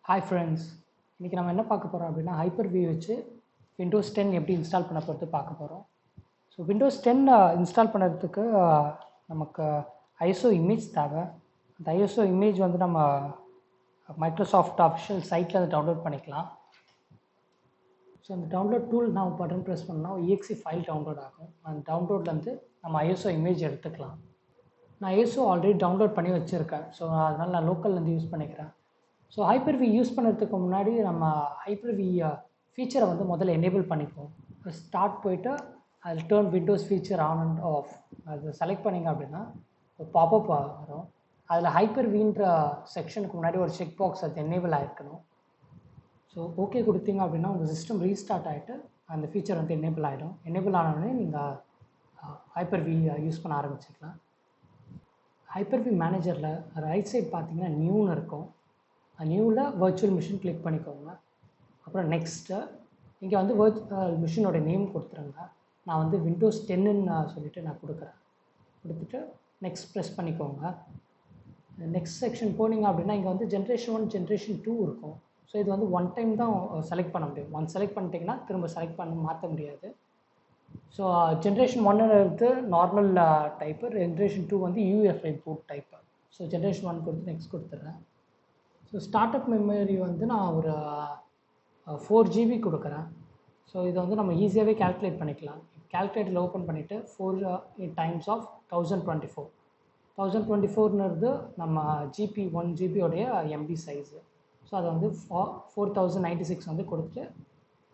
Hi friends, இன்றைக்கி நம்ம என்ன பார்க்க போகிறோம் அப்படின்னா ஹைப்பர்-வி வச்சு விண்டோஸ் 10 எப்படி இன்ஸ்டால் பண்ண போகிறது பார்க்க போகிறோம். ஸோ விண்டோஸ் 10 இன்ஸ்டால் பண்ணுறதுக்கு நமக்கு ஐஎஸ்ஓ இமேஜ் தேவை. அந்த ஐஎஸ்ஓ இமேஜ் வந்து நம்ம மைக்ரோசாஃப்ட் அஃபிஷியல் சைட்டில் அதை டவுன்லோட் பண்ணிக்கலாம். ஸோ அந்த டவுன்லோட் டூல் நான் பட்டன் ப்ரெஸ் பண்ணால் EXE ஃபைல் டவுன்லோட் ஆகும். அந்த டவுன்லோட்லேருந்து நம்ம ஐஎஸ்ஓ இமேஜ் எடுத்துக்கலாம். நான் ஐஎஸ்ஓ ஆல்ரெடி டவுன்லோட் பண்ணி வச்சுருக்கேன். ஸோ அதனால் நான் லோக்கல்லேருந்து யூஸ் பண்ணிக்கிறேன். ஸோ ஹைப்பர்-வி யூஸ் பண்ணுறதுக்கு முன்னாடி நம்ம ஹைப்பர்-வி ஃபீச்சரை வந்து முதல்ல எனேபிள் பண்ணிப்போம். ஸ்டார்ட் போய்ட்டு அதில் turn Windows feature on and half அது செலக்ட் பண்ணிங்க அப்படின்னா ஒரு பாப்அப் வரும். அதில் ஹைப்பர்-வின்ற செக்ஷனுக்கு முன்னாடி ஒரு செக் பாக்ஸ் அது எனேபிள் ஆகிருக்கணும். ஸோ ஓகே கொடுத்தீங்க அப்படின்னா உங்கள் சிஸ்டம் ரீஸ்டார்ட் ஆகிட்டு அந்த ஃபீச்சர் வந்து எனேபிள் ஆகிடும். எனேபிள் ஆனோடனே நீங்கள் ஹைப்பர்-வி யூஸ் பண்ண ஆரம்பிச்சிக்கலாம். ஹைப்பர்-வி மேனேஜரில் ரைட் சைட் பார்த்தீங்கன்னா நியூன்னு இருக்கும். நியூவில் வர்ச்சுவல் மிஷின் கிளிக் பண்ணிக்கோங்க. அப்புறம் நெக்ஸ்ட்டு இங்கே வந்து வர்ச்சுவல் மிஷினோட நேம் கொடுத்துருங்க. நான் வந்து விண்டோஸ் 10ன்னு சொல்லிவிட்டு நான் கொடுக்குறேன். கொடுத்துட்டு நெக்ஸ்ட் ப்ரெஸ் பண்ணிக்கோங்க. நெக்ஸ்ட் செக்ஷன் போனீங்க அப்படின்னா இங்கே வந்து ஜென்ரேஷன் 1 ஜென்ரேஷன் 2 இருக்கும். ஸோ இது வந்து ஒன் டைம் தான் செலக்ட் பண்ண முடியும். ஒன் செலக்ட் பண்ணிட்டீங்கன்னா திரும்ப செலக்ட் பண்ண மாற்ற முடியாது. ஸோ ஜென்ரேஷன் 1 வந்து நார்மல் டைப்பு, ஜென்ரேஷன் 2 வந்து UEFI boot type. So generation 1 கொடுத்து நெக்ஸ்ட் கொடுத்துட்றேன். ஸோ ஸ்டார்ட்அப் மெமரி வந்து நான் ஒரு 4 GB கொடுக்குறேன். ஸோ இதை வந்து நம்ம ஈஸியாகவே கேல்குலேட் பண்ணிக்கலாம். கேல்குலேட்டரில் ஓப்பன் பண்ணிவிட்டு 4 டைம்ஸ் ஆஃப் 1024. 1024ன்றது நம்ம GB 1 GB MP size. So அதை வந்து 4096 வந்து கொடுத்துட்டு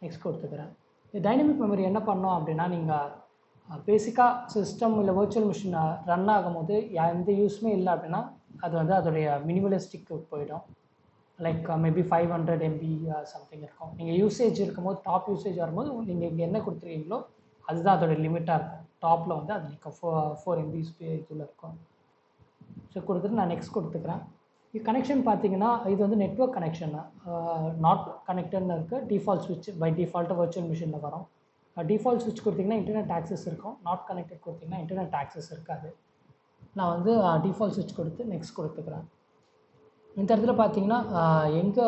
நெக்ஸ்ட் கொடுத்துக்கிறேன். இது டைனமிக் மெமரி என்ன பண்ணோம் அப்படின்னா நீங்கள் பேசிக்காக சிஸ்டம் இல்லை வர்ச்சுவல் மிஷின் ரன் ஆகும்போது எந்த யூஸுமே இல்லை அப்படின்னா அது வந்து அதோடைய மினிமலிஸ்டிக்கு போயிடும். லைக் மேபி 500 MB சம்திங் இருக்கும். நீங்கள் யூசேஜ் இருக்கும்போது டாப் யூசேஜ் வரும்போது நீங்கள் இங்கே என்ன கொடுத்துருக்கீங்களோ அதுதான் அதோட லிமிட்டாக இருக்கும். டாப்பில் வந்து அது நிற்கும் 4 MB இதில் இருக்கும். ஸோ கொடுத்துட்டு நான் நெக்ஸ்ட் கொடுத்துக்கிறேன். இது கனெக்ஷன் பார்த்தீங்கன்னா இது வந்து நெட்வொர்க் கனெக்ஷன் நாட் கனெக்டட்னு இருக்குது. டிஃபால்ட் ஸ்விட்ச் பை டிஃபால்ட்டாக வர்ச்சுவல் மிஷினில் வரும். டிஃபால்ட் ஸ்விட்ச் கொடுத்திங்கன்னா இன்டர்நெட் ஆக்சஸ் இருக்கும். நாட் கனெக்டட் கொடுத்திங்கன்னா இன்டர்நெட் ஆக்சஸ் இருக்காது. நான் வந்து டிஃபால்ட் ஸ்விட்ச் கொடுத்து நெக்ஸ்ட் கொடுத்துக்கிறேன். இந்த இடத்துல பார்த்தீங்கன்னா எங்கே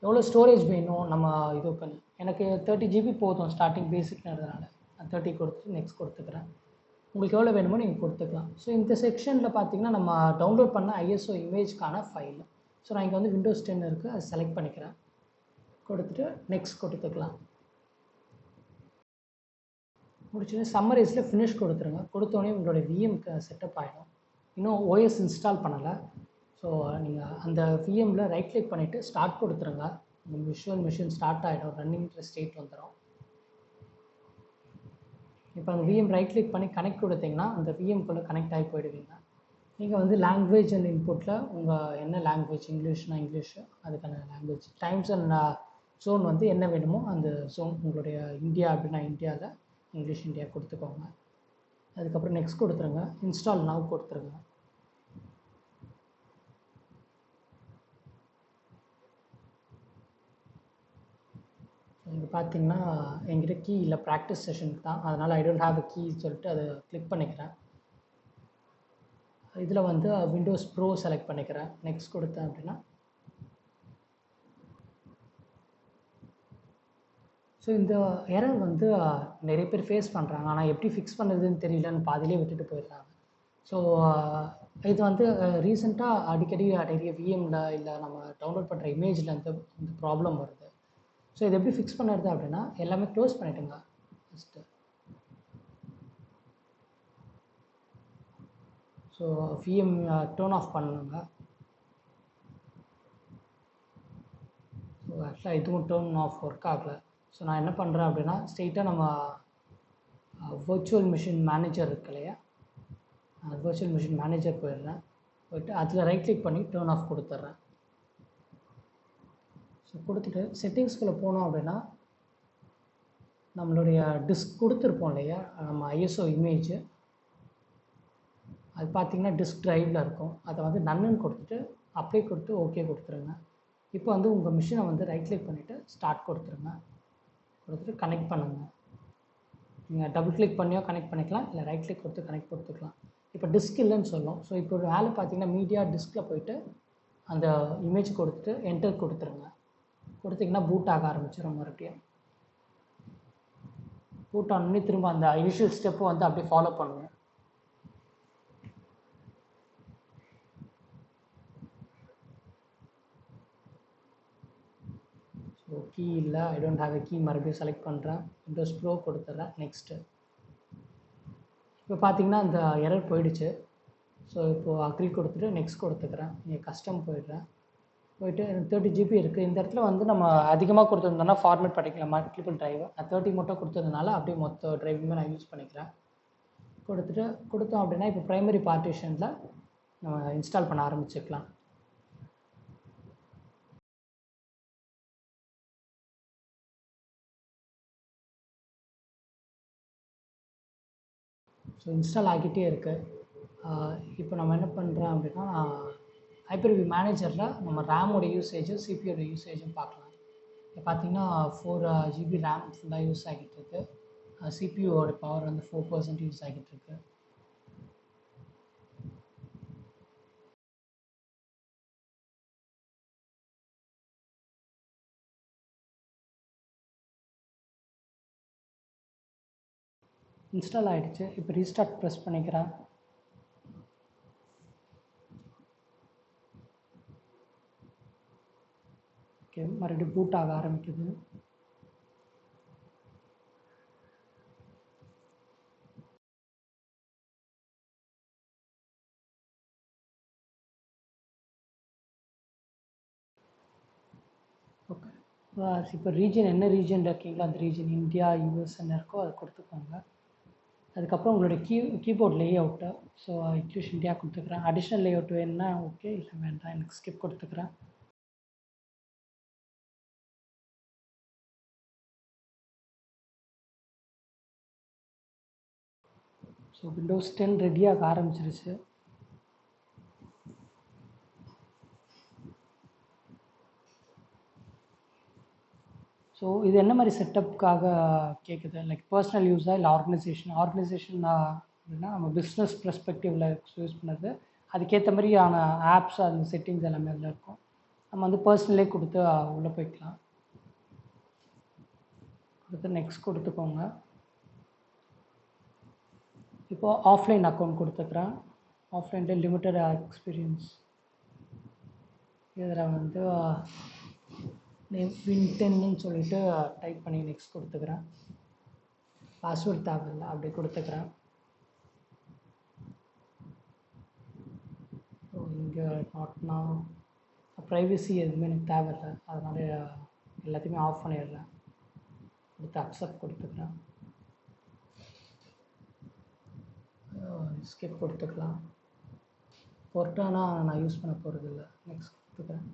எவ்வளோ ஸ்டோரேஜ் வேணும் நம்ம இது பண்ணி எனக்கு 30 GB போதும் ஸ்டார்டிங் பேசிக்ன்றதுனால நான் 30 கொடுத்துட்டு நெக்ஸ்ட் கொடுத்துக்கிறேன். உங்களுக்கு எவ்வளோ வேணுமோ நீங்கள் கொடுத்துக்கலாம். ஸோ இந்த செக்ஷனில் பார்த்தீங்கன்னா நம்ம டவுன்லோட் பண்ண ஐஎஸ்ஓ இமேஜ்க்கான ஃபைல். ஸோ நான் இங்கே வந்து விண்டோஸ் 10 இருக்குது, அதை செலக்ட் பண்ணிக்கிறேன். கொடுத்துட்டு நெக்ஸ்ட் கொடுத்துக்கலாம். முடிச்சுட்டு சம்மரைஸில் ஃபினிஷ் கொடுத்துருங்க. கொடுத்தோடனே உங்களோட விஎம்க்கு செட்டப் ஆகிடும். இன்னும் ஓஎஸ் இன்ஸ்டால் பண்ணலை. ஸோ நீங்கள் அந்த விஎம்மில் ரைட் கிளிக் பண்ணிவிட்டு ஸ்டார்ட் கொடுத்துருங்க. உங்கள் விஷுவல் மிஷின் ஸ்டார்ட் ஆகிடும், ரன்னிங்கிற ஸ்டேட் வந்துடும். இப்போ அந்த விஎம் ரைட் கிளிக் பண்ணி கனெக்ட் கொடுத்தீங்கன்னா அந்த விஎம்குள்ளே கனெக்ட் ஆகி போயிடுவீங்க. நீங்கள் வந்து லாங்குவேஜ் அண்ட் இன்புட்டில் உங்கள் என்ன லாங்குவேஜ், இங்கிலீஷ்னா இங்கிலீஷு அதுக்கான லாங்குவேஜ், டைம்ஸ் அண்ட் ஜோன் வந்து என்ன வேணுமோ அந்த ஜோன், உங்களுடைய இந்தியா அப்படின்னா இந்தியாவில் இங்கிலீஷ் இந்தியா கொடுத்துக்கோங்க. அதுக்கப்புறம் நெக்ஸ்ட் கொடுத்துருங்க. இன்ஸ்டால் நவ் கொடுத்துருங்க. இங்கே பார்த்தீங்கன்னா என்கிட்ட கீ இல்லை, ப்ராக்டிஸ் செஷனுக்கு தான், அதனால் I don't have a key சொல்லிட்டு அதை கிளிக் பண்ணிக்கிறேன். இதில் வந்து விண்டோஸ் ப்ரோ செலக்ட் பண்ணிக்கிறேன். நெக்ஸ்ட் கொடுத்தேன் அப்படின்னா ஸோ இந்த எரர் வந்து நிறைய பேர் ஃபேஸ் பண்ணுறாங்க. ஆனால் எப்படி ஃபிக்ஸ் பண்ணுறதுன்னு தெரியலன்னு பாதிலே விட்டுட்டு போயிடுறாங்க. ஸோ இது வந்து ரீசெண்டாக அடிக்கடி நிறைய விஎம்மில் இல்லை நம்ம டவுன்லோட் பண்ணுற இமேஜில் இந்த ப்ராப்ளம் வருது. ஸோ இது எப்படி ஃபிக்ஸ் பண்ணுறது அப்படின்னா எல்லாமே க்ளோஸ் பண்ணிவிட்டுங்க. First so VM turn off பண்ணுங்க. ஸோ ஆக்சுவலாக இதுவும் டர்ன் ஆஃப் ஒர்க் ஆகலை. ஸோ நான் என்ன பண்ணுறேன் அப்படின்னா ஸ்ட்ரெயிட்டாக நம்ம வர்ச்சுவல் மிஷின் மேனேஜர் இருக்கு இல்லையா, வர்ச்சுவல் மிஷின் மேனேஜர் போயிடுறேன். போய்ட்டு அதில் ரைட் கிளிக் பண்ணி டர்ன் ஆஃப் கொடுத்துட்றேன். ஸோ கொடுத்துட்டு செட்டிங்ஸ்குள்ளே போனோம் அப்படின்னா நம்மளுடைய டிஸ்க் கொடுத்துருப்போம் இல்லையா, நம்ம ஐஎஸ்ஓ இமேஜ் அது பார்த்திங்கன்னா டிஸ்க் ட்ரைவில் இருக்கும். அதை வந்து நன்னுன்னு கொடுத்துட்டு அப்ளை கொடுத்து ஓகே கொடுத்துருங்க. இப்போ வந்து உங்கள் மிஷினை வந்து ரைட் கிளிக் பண்ணிவிட்டு ஸ்டார்ட் கொடுத்துருங்க. கொடுத்துட்டு கனெக்ட் பண்ணுங்கள். நீங்கள் டபுள் கிளிக் பண்ணியோ கனெக்ட் பண்ணிக்கலாம், இல்லை ரைட் கிளிக் கொடுத்து கனெக்ட் கொடுத்துக்கலாம். இப்போ டிஸ்க் இல்லைன்னு சொல்லும். ஸோ இப்போ ஒரு வேலை பார்த்தீங்கன்னா மீடியா டிஸ்கில் போய்ட்டு அந்த இமேஜ் கொடுத்துட்டு என்டர் கொடுத்துருங்க. கொடுத்திங்கன்னா பூட் ஆக ஆரம்பிச்சிடும். மறுபடியும் பூட் ஆனோடனே திரும்ப அந்த இனிஷியல் ஸ்டெப்பு வந்து அப்படியே ஃபாலோ பண்ணுங்கள். ஸோ கீ இல்லை, I don't have a key. மறுபடியும் செலக்ட் பண்ணுறேன், விண்டோஸ் ப்ரோ கொடுத்துட்றேன், நெக்ஸ்ட்டு. இப்போ பார்த்தீங்கன்னா அந்த எரர் போயிடுச்சு. ஸோ இப்போது அக்ரி கொடுத்துட்டு நெக்ஸ்ட் கொடுத்துக்கிறேன். இங்கே கஸ்டம் போயிடுறேன். போயிட்டு 30 GB இருக்குது. இந்த இடத்துல வந்து நம்ம அதிகமாக கொடுத்துருந்தோம்னா ஃபார்மேட் பண்ணிக்கலாம் மல்டிபிள் ட்ரைவை. நான் 30 மட்டும் கொடுத்ததுனால அப்படியே மொத்த ட்ரைவுமே நான் யூஸ் பண்ணிக்கிறேன். கொடுத்தோம் அப்படின்னா இப்போ ப்ரைமரி பார்ட்டிஷனில் நம்ம இன்ஸ்டால் பண்ண ஆரம்பிச்சுக்கலாம். ஸோ இன்ஸ்டால் ஆகிட்டே இருக்குது. இப்போ நம்ம என்ன பண்ணுறோம் அப்படின்னா, ஹைப்பர்-வி மேனேஜரில் நம்ம ரேமோட யூசேஜும் சிபியோட யூசேஜும் பார்க்கலாம். இப்போ பார்த்தீங்கன்னா 4 GB ரேம் ஃபுல்லாக யூஸ் ஆகிட்டு இருக்கு. சிபியூவோட பவர் வந்து 4% யூஸ் ஆகிட்டு இருக்கு. இன்ஸ்டால் ஆகிடுச்சு. இப்போ ரீஸ்டார்ட் ப்ரெஸ் பண்ணிக்கிறேன். ஓகே, மறுபடியும் பூட் ஆக ஆரம்பிக்குது. ஓகே, இப்போ ரீஜன் என்ன ரீஜனில் இருக்கீங்களோ அந்த ரீஜன், இந்தியா, யூஎஸ்ன்னு இருக்கோ அதை கொடுத்துக்கோங்க. அதுக்கப்புறம் உங்களோட கீபோர்ட் லே அவுட்டு. ஸோ இங்கிலீஷ் இந்தியா கொடுத்துக்கிறேன். அடிஷ்னல் லே அவுட் வேணுன்னா ஓகே, இல்லை வேண்டாம், எனக்கு ஸ்கிப் கொடுத்துக்கிறேன். ஸோ விண்டோஸ் 10 ரெடியாக ஆரம்பிச்சிருச்சு. ஸோ இது என்ன மாதிரி செட்டப்புக்காக கேட்குது, லைக் பர்சனல் யூஸாக இல்லை ஆர்கனைசேஷன் அப்படின்னா நம்ம பிஸ்னஸ் பெர்ஸ்பெக்டிவில் யூஸ் பண்ணுறது. அதுக்கேற்ற மாதிரியான ஆப்ஸ் அந்த செட்டிங்ஸ் எல்லாமே அதில் இருக்கும். நம்ம வந்து பர்சனலே கொடுத்து உள்ளே போய்க்கலாம். கொடுத்து நெக்ஸ்ட் கொடுத்துக்கோங்க. இப்போது ஆஃப்லைன் அக்கௌண்ட் கொடுத்துக்கிறேன். ஆஃப்லைனில் லிமிட்டட் எக்ஸ்பீரியன்ஸ். இதில் வந்து நேம் வின்டென்னு சொல்லிட்டு டைப் பண்ணி நெக்ஸ்ட் கொடுத்துக்கிறேன். பாஸ்வேர்ட் தேவையில்லை, அப்படியே கொடுத்துக்கிறேன். ஸோ இங்கே நாட்னா ப்ரைவசி எதுவுமே எனக்கு தேவையில்லை, அதனால் எல்லாத்தையுமே ஆஃப் பண்ணிடுறேன். கொடுத்து அக்செப்ட் கொடுத்துக்கிறேன். ஸ்கிப் கொடுத்துக்கலாம். பொர்ட்டானா நான் யூஸ் பண்ண போகிறதில்ல, நெக்ஸ்ட் கொடுத்துக்கிறேன்.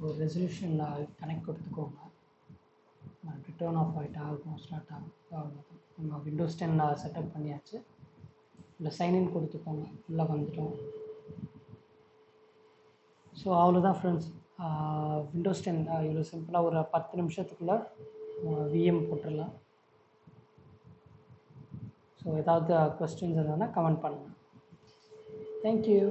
ஒரு ரெசல்யூஷன் கனெக்ட் கொடுத்துக்கோங்க. ரிட்டர்ன் ஆஃப் ஆகிட்டு ஆகும், ஸ்டார்ட் ஆகும். அவ்வளோதான், நம்ம விண்டோஸ் 10 செட்டப் பண்ணியாச்சு. இல்லை சைன்இன் கொடுத்துக்கோங்க, உள்ளே வந்துட்டோம். ஸோ அவ்வளோதான் ஃப்ரெண்ட்ஸ், விண்டோஸ் 10 இவ்வளோ சிம்பிளாக ஒரு 10 நிமிஷத்துக்குள்ளே விஎம் போட்டுடலாம். ஸோ ஏதாவது கொஸ்டின்ஸ் இருந்ததுன்னா கமெண்ட் பண்ணுங்கள். தேங்க்யூ.